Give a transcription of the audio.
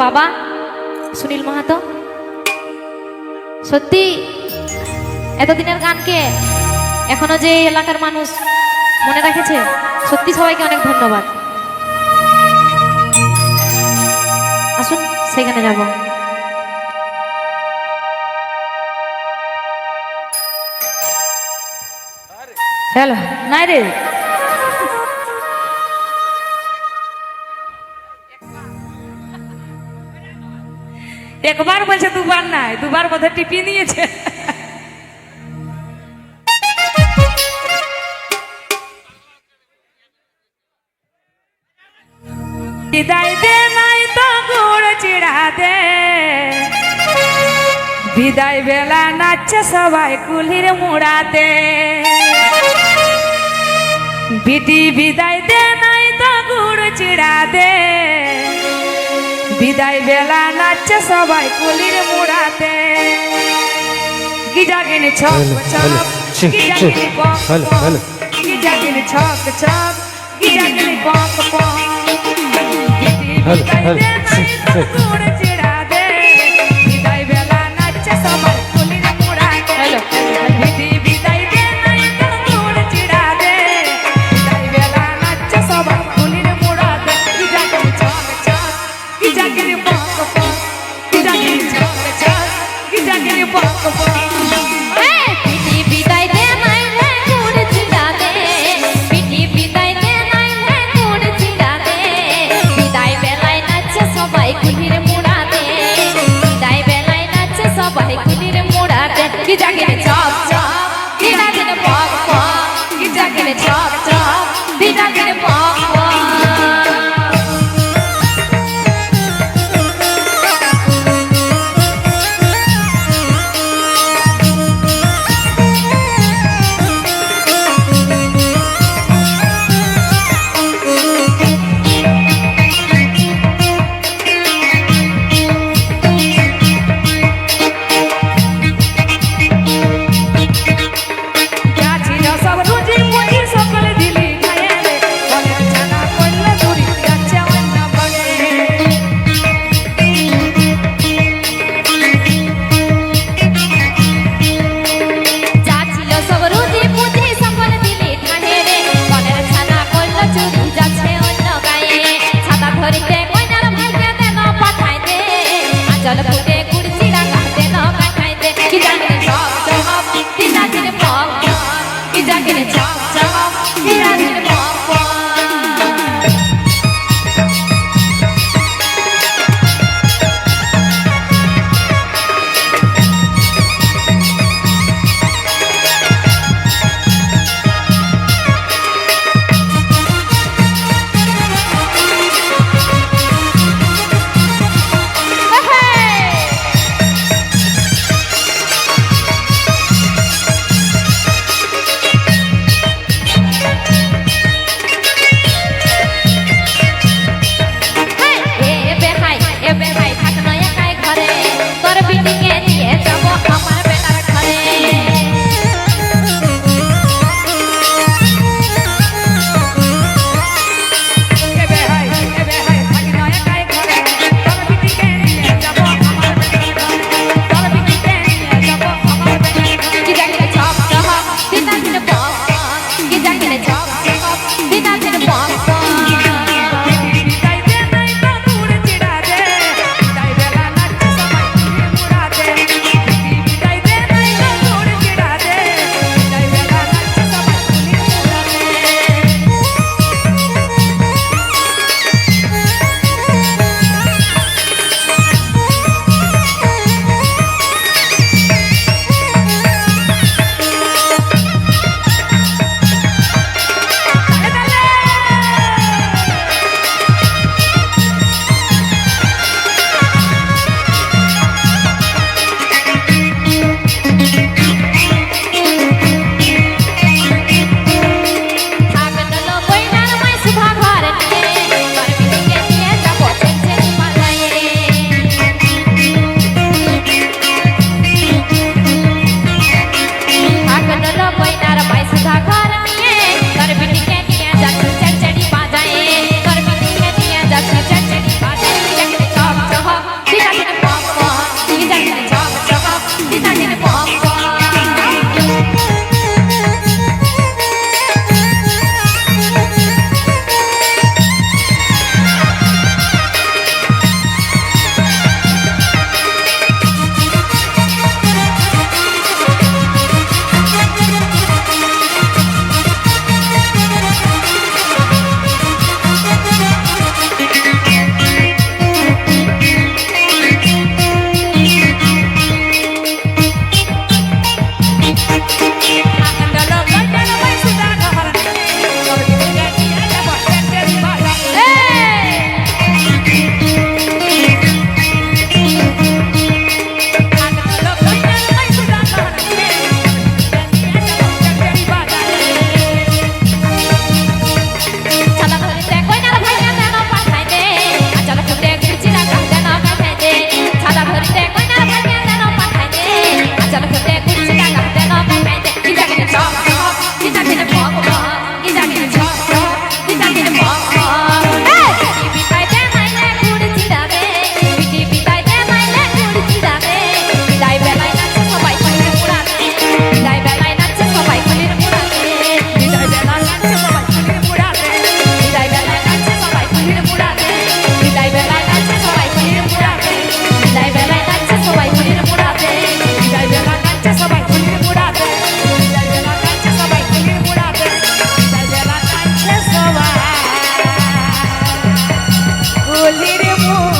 বাবা সুনীল মাহাতো, সত্যি এতদিনের গানকে এখনো যে এলাকার মানুষ মনে রাখেছে, সত্যি সবাইকে অনেক ধন্যবাদ। আসুন সেখানে যাব। হ্যালো নাই রে, একবার বলছে দুবার নাই, দুবার বোধহয় টিপি নিয়েছে। বিদায় দে নাই তো গুড় চিড়া দে, বিদায় বেলা নাচছে সবাই কুলির মুড়াতে। বিটি বিদায় দে নাই তো গুড় চিড়া দে, বিদায় বেলা নাচছে সবাই কুলির মুড়াতে। গিজাগিনি ছক ছক, গিজাগিনি পক পক, গিজাগিনি ছক ছক, গিজাগিনি পক পক। বিটি বিদায় দে নাই তো গুড় চিড়া দে, বিদায় বেলা নাচছে সবাই কুলির মুড়াতে। বিটি বিদায় দে নাই তো গুড় চিড়া দে, বিদায় বেলা নাচছে সবাই কুলির মুড়াতে। গিজাগিনি ছক ছক, গিজাগিনি পক পক, গিজাগিনি ছক ছক, গিজাগিনি পক পক। পিটি বিদায় দে নাই রে গুড় চিড়া দে, পিটি বিদায় দে নাই রে গুড় চিড়া দে, বিদায় বেলায় নাচছে সবাই কুলির মুড়াতে, বিদায় বেলায় নাচছে সবাই কুলির মুড়াতে। গিজাগিনি ছক ছক, গিজাগিনি পক পক, গিজাগিনি ছক ছক, গিজাগিনি পক পক। মন